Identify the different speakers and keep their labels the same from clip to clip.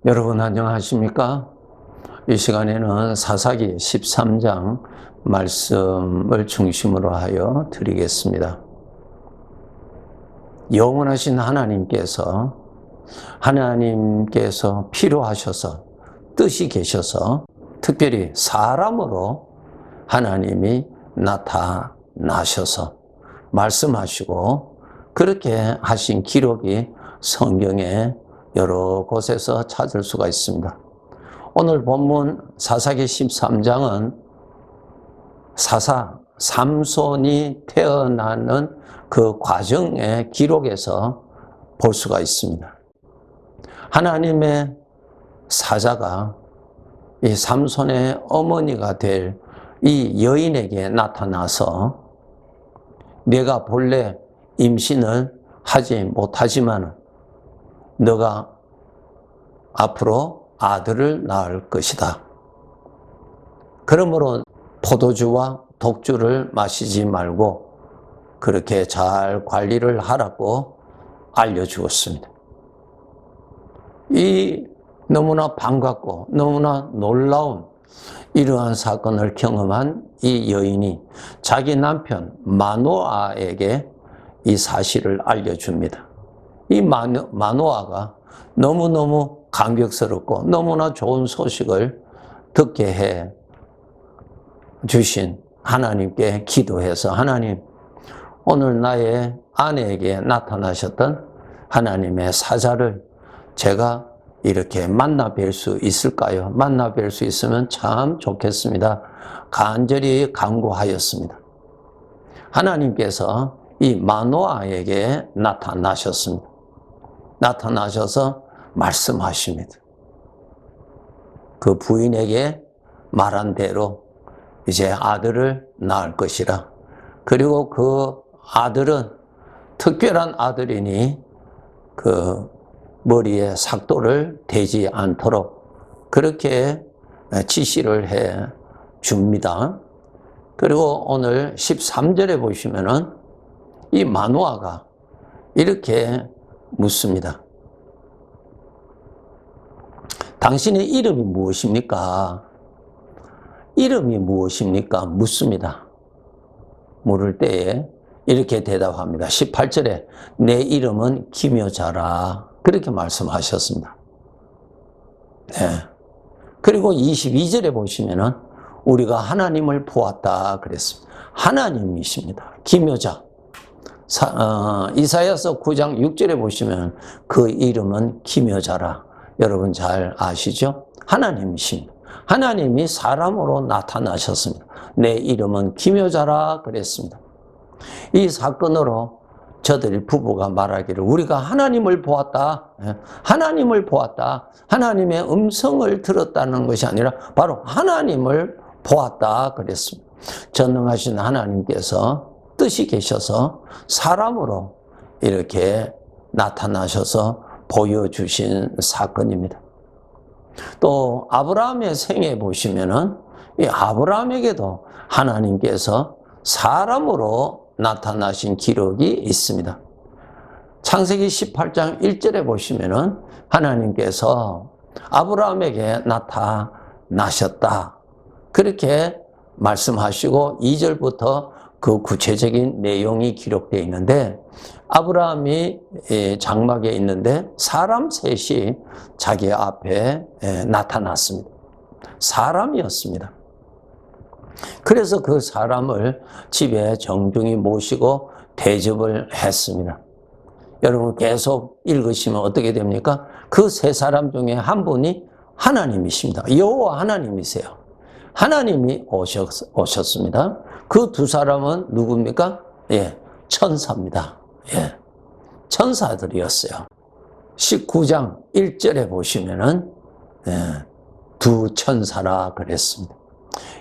Speaker 1: 여러분 안녕하십니까? 이 시간에는 사사기 13장 말씀을 중심으로 하여 드리겠습니다. 영원하신 하나님께서 필요하셔서 뜻이 계셔서 특별히 사람으로 하나님이 나타나셔서 말씀하시고 그렇게 하신 기록이 성경에 여러 곳에서 찾을 수가 있습니다. 오늘 본문 사사기 13장은 삼손이 태어나는 그 과정의 기록에서 볼 수가 있습니다. 하나님의 사자가 이 삼손의 어머니가 될 이 여인에게 나타나서 내가 본래 임신을 하지 못하지만 너가 앞으로 아들을 낳을 것이다. 그러므로 포도주와 독주를 마시지 말고 그렇게 잘 관리를 하라고 알려주었습니다. 이 너무나 반갑고 너무나 놀라운 이러한 사건을 경험한 이 여인이 자기 남편 마노아에게 이 사실을 알려줍니다. 이 마노아가 너무너무 감격스럽고 너무나 좋은 소식을 듣게 해 주신 하나님께 기도해서 하나님, 오늘 나의 아내에게 나타나셨던 하나님의 사자를 제가 이렇게 만나 뵐 수 있을까요? 만나 뵐 수 있으면 참 좋겠습니다. 간절히 간구하였습니다. 하나님께서 이 마노아에게 나타나셨습니다. 나타나셔서 말씀하십니다. 그 부인에게 말한 대로 이제 아들을 낳을 것이라. 그리고 그 아들은 특별한 아들이니 그 머리에 삭도를 대지 않도록 그렇게 지시를 해 줍니다. 그리고 오늘 13절에 보시면은 이 마노아가 이렇게 묻습니다. 당신의 이름이 무엇입니까? 이름이 무엇입니까? 묻습니다. 물을 때에 이렇게 대답합니다. 18절에 내 이름은 기묘자라. 그렇게 말씀하셨습니다. 네. 그리고 22절에 보시면은 우리가 하나님을 보았다 그랬습니다. 하나님이십니다. 기묘자. 이사야서 9장 6절에 보시면 그 이름은 기묘자라. 여러분 잘 아시죠? 하나님이십니다. 하나님이 사람으로 나타나셨습니다. 내 이름은 기묘자라 그랬습니다. 이 사건으로 저들 부부가 말하기를 우리가 하나님을 보았다. 하나님을 보았다. 하나님의 음성을 들었다는 것이 아니라 바로 하나님을 보았다 그랬습니다. 전능하신 하나님께서 뜻이 계셔서 사람으로 이렇게 나타나셔서 보여주신 사건입니다. 또 아브라함의 생애 보시면은 이 아브라함에게도 하나님께서 사람으로 나타나신 기록이 있습니다. 창세기 18장 1절에 보시면은 하나님께서 아브라함에게 나타나셨다. 그렇게 말씀하시고 2절부터 그 구체적인 내용이 기록되어 있는데 아브라함이 장막에 있는데 사람 셋이 자기 앞에 나타났습니다. 사람이었습니다. 그래서 그 사람을 집에 정중히 모시고 대접을 했습니다. 여러분 계속 읽으시면 어떻게 됩니까? 그 세 사람 중에 한 분이 하나님이십니다. 여호와 하나님이세요. 하나님이 오셨습니다. 그 두 사람은 누굽니까? 예, 천사입니다. 예, 천사들이었어요. 19장 1절에 보시면은 두 천사라 그랬습니다.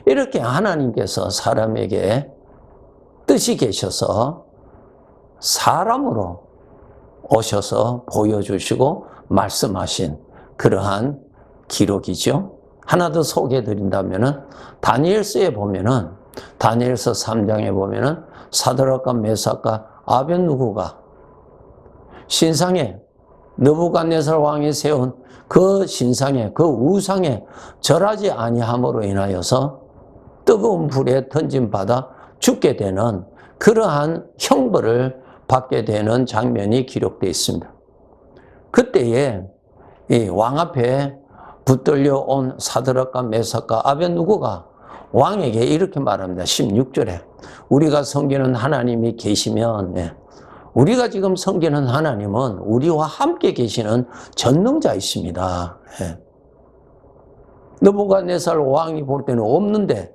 Speaker 1: 이렇게 하나님께서 사람에게 뜻이 계셔서 사람으로 오셔서 보여주시고 말씀하신 그러한 기록이죠. 하나 더 소개해 드린다면은 다니엘서에 보면은 다니엘서 3장에 보면은 사드락과 메삭과 아벳느고가 신상에 느부갓네살 왕이 세운 그 신상에, 그 우상에 절하지 아니함으로 인하여서 뜨거운 불에 던짐받아 죽게 되는 그러한 형벌을 받게 되는 장면이 기록되어 있습니다. 그때에 이 왕 앞에 붙들려 온 사드락과 메삭과 아벳느고가 왕에게 이렇게 말합니다. 16절에 우리가 섬기는 하나님이 계시면, 우리가 지금 섬기는 하나님은 우리와 함께 계시는 전능자이십니다. 느부갓네살 왕이 볼 때는 없는데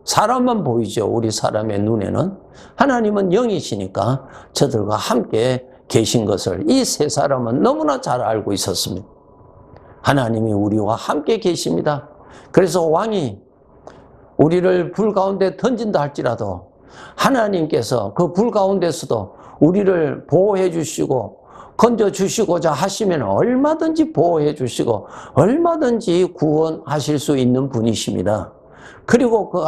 Speaker 1: 사람만 보이죠. 우리 사람의 눈에는. 하나님은 영이시니까 저들과 함께 계신 것을 이 세 사람은 너무나 잘 알고 있었습니다. 하나님이 우리와 함께 계십니다. 그래서 왕이 우리를 불 가운데 던진다 할지라도 하나님께서 그 불 가운데서도 우리를 보호해 주시고 건져 주시고자 하시면 얼마든지 보호해 주시고 얼마든지 구원하실 수 있는 분이십니다. 그리고 그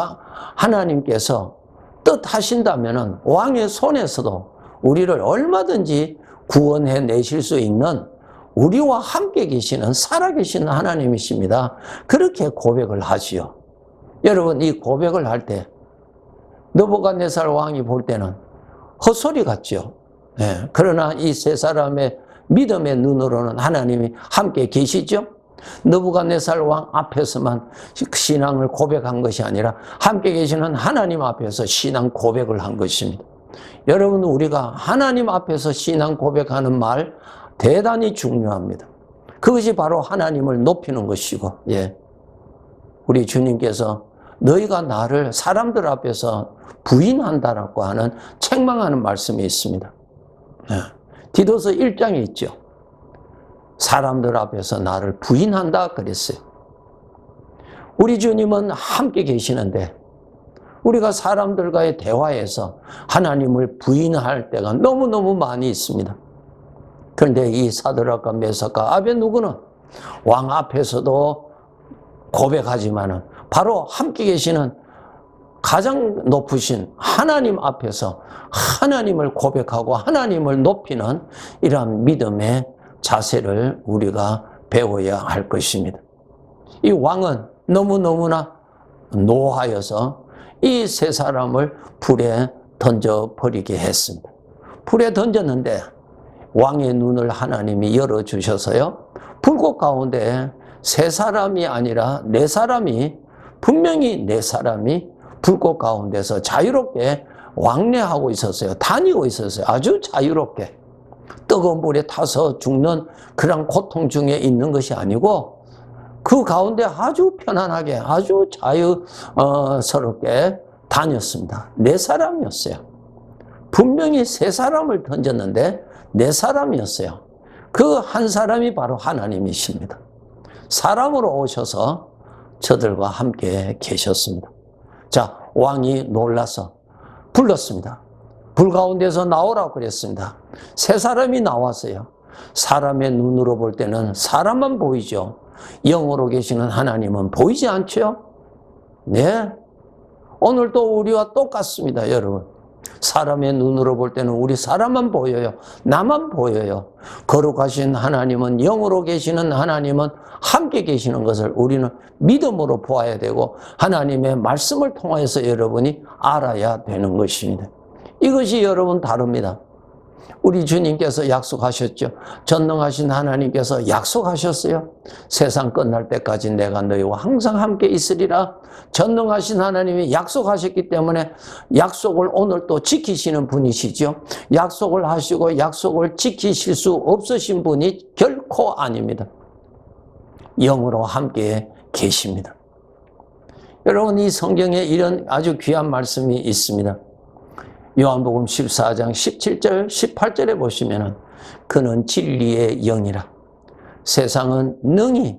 Speaker 1: 하나님께서 뜻하신다면 왕의 손에서도 우리를 얼마든지 구원해 내실 수 있는 우리와 함께 계시는 살아계신 하나님이십니다. 그렇게 고백을 하지요. 여러분, 이 고백을 할 때 느부갓네살 왕이 볼 때는 헛소리 같죠. 그러나 이 세 사람의 믿음의 눈으로는 하나님이 함께 계시죠. 느부갓네살 왕 앞에서만 신앙을 고백한 것이 아니라 함께 계시는 하나님 앞에서 신앙 고백을 한 것입니다. 여러분, 우리가 하나님 앞에서 신앙 고백하는 말 대단히 중요합니다. 그것이 바로 하나님을 높이는 것이고, 우리 주님께서 너희가 나를 사람들 앞에서 부인한다라고 하는 책망하는 말씀이 있습니다. 디도서 1장에 있죠. 사람들 앞에서 나를 부인한다 그랬어요. 우리 주님은 함께 계시는데 우리가 사람들과의 대화에서 하나님을 부인할 때가 너무너무 많이 있습니다. 그런데 이 사드락과 메삭과 아벳느고는 왕 앞에서도 고백하지만은 바로 함께 계시는 가장 높으신 하나님 앞에서 하나님을 고백하고 하나님을 높이는 이러한 믿음의 자세를 우리가 배워야 할 것입니다. 이 왕은 너무너무나 노하여서 이 세 사람을 불에 던져버리게 했습니다. 불에 던졌는데 왕의 눈을 하나님이 열어주셔서요, 불꽃 가운데 세 사람이 아니라 네 사람이, 분명히 네 사람이 불꽃 가운데서 자유롭게 왕래하고 있었어요. 다니고 있었어요. 아주 자유롭게. 뜨거운 불에 타서 죽는 그런 고통 중에 있는 것이 아니고 그 가운데 아주 편안하게 아주 자유스럽게 다녔습니다. 네 사람이었어요. 분명히 세 사람을 던졌는데 네 사람이었어요. 그 한 사람이 바로 하나님이십니다. 사람으로 오셔서 저들과 함께 계셨습니다. 자, 왕이 놀라서 불렀습니다. 불 가운데서 나오라고 그랬습니다. 세 사람이 나왔어요. 사람의 눈으로 볼 때는 사람만 보이죠. 영으로 계시는 하나님은 보이지 않죠? 네. 오늘도 우리와 똑같습니다, 여러분. 사람의 눈으로 볼 때는 우리 사람만 보여요. 나만 보여요. 거룩하신 하나님은, 영으로 계시는 하나님은 함께 계시는 것을 우리는 믿음으로 보아야 되고 하나님의 말씀을 통해서 여러분이 알아야 되는 것입니다. 이것이 여러분 다릅니다. 우리 주님께서 약속하셨죠. 전능하신 하나님께서 약속하셨어요. 세상 끝날 때까지 내가 너희와 항상 함께 있으리라. 전능하신 하나님이 약속하셨기 때문에 약속을 오늘 또 지키시는 분이시죠. 약속을 하시고 약속을 지키실 수 없으신 분이 결코 아닙니다. 영으로 함께 계십니다. 여러분, 이 성경에 이런 아주 귀한 말씀이 있습니다. 요한복음 14장 17절 18절에 보시면 그는 진리의 영이라. 세상은 능히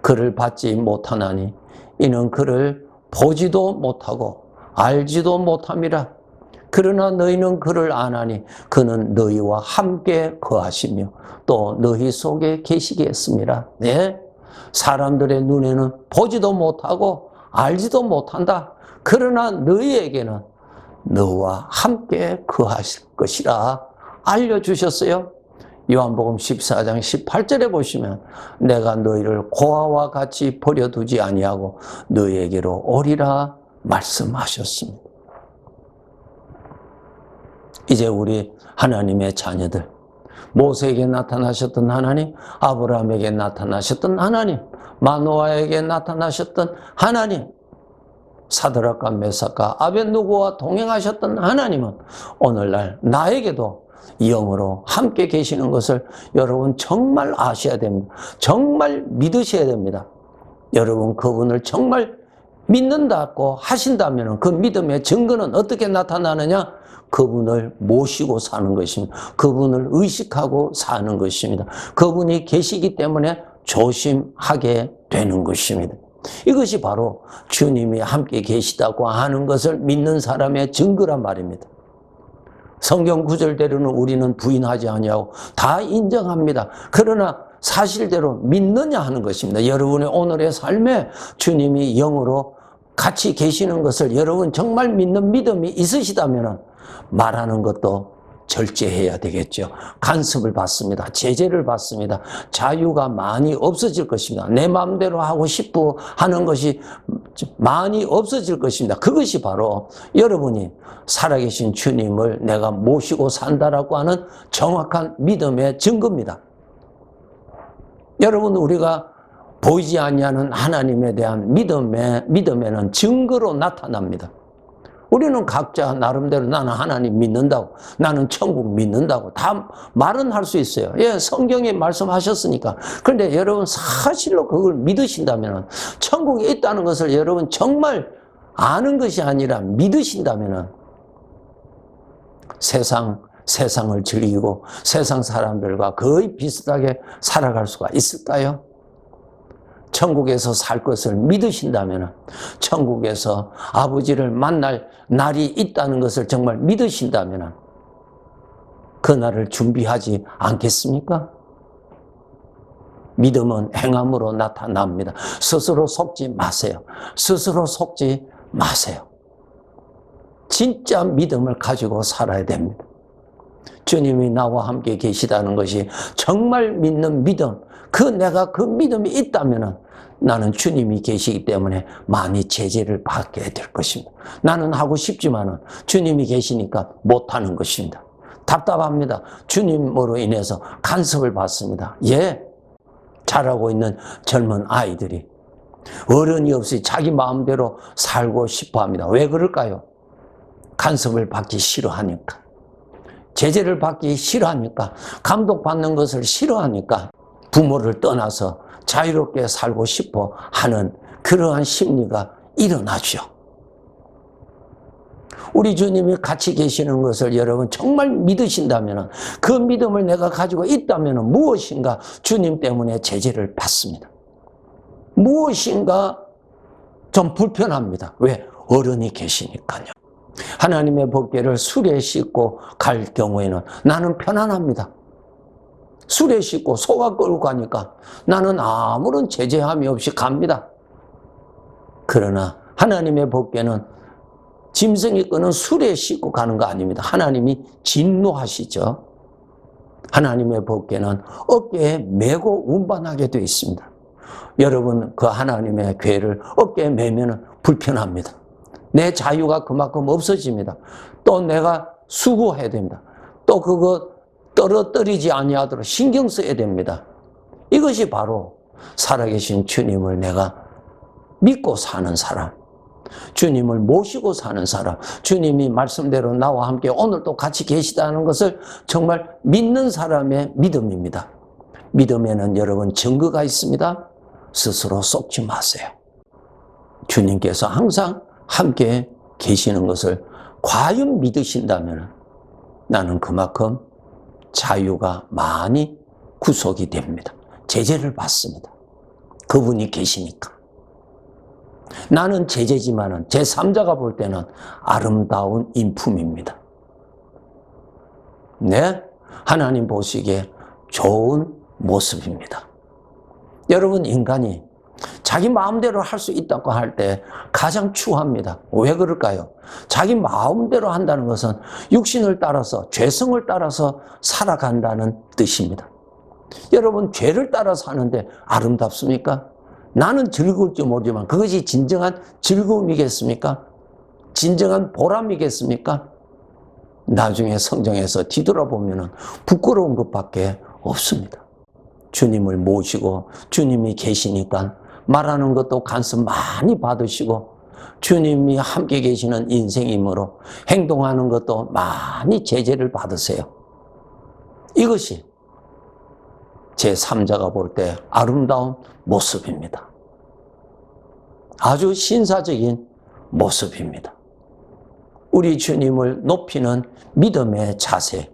Speaker 1: 그를 받지 못하나니 이는 그를 보지도 못하고 알지도 못함이라. 그러나 너희는 그를 아나니 그는 너희와 함께 거하시며 또 너희 속에 계시겠습니다. 네, 사람들의 눈에는 보지도 못하고 알지도 못한다. 그러나 너희에게는 너와 함께 거하실 것이라 알려주셨어요. 요한복음 14장 18절에 보시면 내가 너희를 고아와 같이 버려두지 아니하고 너희에게로 오리라 말씀하셨습니다. 이제 우리 하나님의 자녀들, 모세에게 나타나셨던 하나님, 아브라함에게 나타나셨던 하나님, 마노아에게 나타나셨던 하나님, 사드락과 메삭과 아벳느고와 동행하셨던 하나님은 오늘날 나에게도 영으로 함께 계시는 것을 여러분 정말 아셔야 됩니다. 정말 믿으셔야 됩니다. 여러분 그분을 정말 믿는다고 하신다면 그 믿음의 증거는 어떻게 나타나느냐? 그분을 모시고 사는 것입니다. 그분을 의식하고 사는 것입니다. 그분이 계시기 때문에 조심하게 되는 것입니다. 이것이 바로 주님이 함께 계시다고 하는 것을 믿는 사람의 증거란 말입니다. 성경 구절대로는 우리는 부인하지 아니하고 다 인정합니다. 그러나 사실대로 믿느냐 하는 것입니다. 여러분의 오늘의 삶에 주님이 영으로 같이 계시는 것을 여러분 정말 믿는 믿음이 있으시다면 말하는 것도 절제해야 되겠죠. 간섭을 받습니다. 제재를 받습니다. 자유가 많이 없어질 것입니다. 내 마음대로 하고 싶어 하는 것이 많이 없어질 것입니다. 그것이 바로 여러분이 살아계신 주님을 내가 모시고 산다라고 하는 정확한 믿음의 증거입니다. 여러분 우리가 보이지 아니하는 하나님에 대한 믿음에는 증거로 나타납니다. 우리는 각자 나름대로 나는 하나님 믿는다고, 나는 천국 믿는다고 다 말은 할 수 있어요. 예, 성경에 말씀하셨으니까. 그런데 여러분 사실로 그걸 믿으신다면, 천국에 있다는 것을 여러분 정말 아는 것이 아니라 믿으신다면 세상을 즐기고 세상 사람들과 거의 비슷하게 살아갈 수가 있을까요? 천국에서 살 것을 믿으신다면, 천국에서 아버지를 만날 날이 있다는 것을 정말 믿으신다면 그날을 준비하지 않겠습니까? 믿음은 행함으로 나타납니다. 스스로 속지 마세요. 스스로 속지 마세요. 진짜 믿음을 가지고 살아야 됩니다. 주님이 나와 함께 계시다는 것이 정말 믿는 믿음, 내가 그 믿음이 있다면 나는 주님이 계시기 때문에 많이 제재를 받게 될 것입니다. 나는 하고 싶지만 주님이 계시니까 못하는 것입니다. 답답합니다. 주님으로 인해서 간섭을 받습니다. 예, 자라고 있는 젊은 아이들이 어른이 없이 자기 마음대로 살고 싶어 합니다. 왜 그럴까요? 간섭을 받기 싫어하니까, 제재를 받기 싫어하니까, 감독받는 것을 싫어하니까 부모를 떠나서 자유롭게 살고 싶어 하는 그러한 심리가 일어나죠. 우리 주님이 같이 계시는 것을 여러분 정말 믿으신다면, 그 믿음을 내가 가지고 있다면 무엇인가 주님 때문에 제재를 받습니다. 무엇인가 좀 불편합니다. 왜? 어른이 계시니까요. 하나님의 법궤를 수레에 싣고 갈 경우에는 나는 편안합니다. 수레 싣고 소가 끌고 가니까 나는 아무런 제재함이 없이 갑니다. 그러나 하나님의 법궤는 짐승이 끄는 수레에 싣고 가는 거 아닙니다. 하나님이 진노하시죠. 하나님의 법궤는 어깨에 메고 운반하게 되어 있습니다. 여러분 그 하나님의 궤를 어깨에 메면 불편합니다. 내 자유가 그만큼 없어집니다. 또 내가 수고해야 됩니다. 또 그거 떨어뜨리지 아니하도록 신경 써야 됩니다. 이것이 바로 살아계신 주님을 내가 믿고 사는 사람, 주님을 모시고 사는 사람, 주님이 말씀대로 나와 함께 오늘도 같이 계시다는 것을 정말 믿는 사람의 믿음입니다. 믿음에는 여러분 증거가 있습니다. 스스로 속지 마세요. 주님께서 항상 함께 계시는 것을 과연 믿으신다면 나는 그만큼 자유가 많이 구속이 됩니다. 제재를 받습니다. 그분이 계시니까. 나는 제재지만은 제3자가 볼 때는 아름다운 인품입니다. 네, 하나님 보시기에 좋은 모습입니다. 여러분 인간이 자기 마음대로 할 수 있다고 할 때 가장 추합니다. 왜 그럴까요? 자기 마음대로 한다는 것은 육신을 따라서, 죄성을 따라서 살아간다는 뜻입니다. 여러분, 죄를 따라 사는데 아름답습니까? 나는 즐거울지 모르지만 그것이 진정한 즐거움이겠습니까? 진정한 보람이겠습니까? 나중에 성경에서 뒤돌아보면 부끄러운 것밖에 없습니다. 주님을 모시고 주님이 계시니까 말하는 것도 간섭 많이 받으시고 주님이 함께 계시는 인생이므로 행동하는 것도 많이 제재를 받으세요. 이것이 제3자가 볼 때 아름다운 모습입니다. 아주 신사적인 모습입니다. 우리 주님을 높이는 믿음의 자세,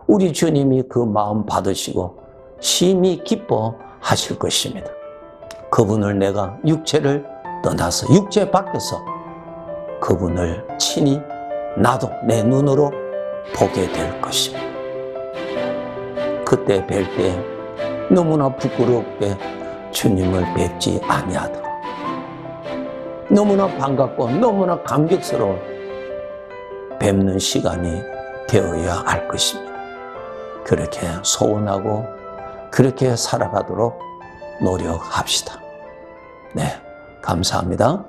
Speaker 1: 우리 주님이 그 마음 받으시고 심히 기뻐하실 것입니다. 그분을 내가 육체를 떠나서 육체 밖에서 그분을 친히 나도 내 눈으로 보게 될 것입니다. 그때 뵐 때 너무나 부끄럽게 주님을 뵙지 아니하도록 너무나 반갑고 너무나 감격스러운 뵙는 시간이 되어야 할 것입니다. 그렇게 소원하고 그렇게 살아가도록 노력합시다. 네, 감사합니다.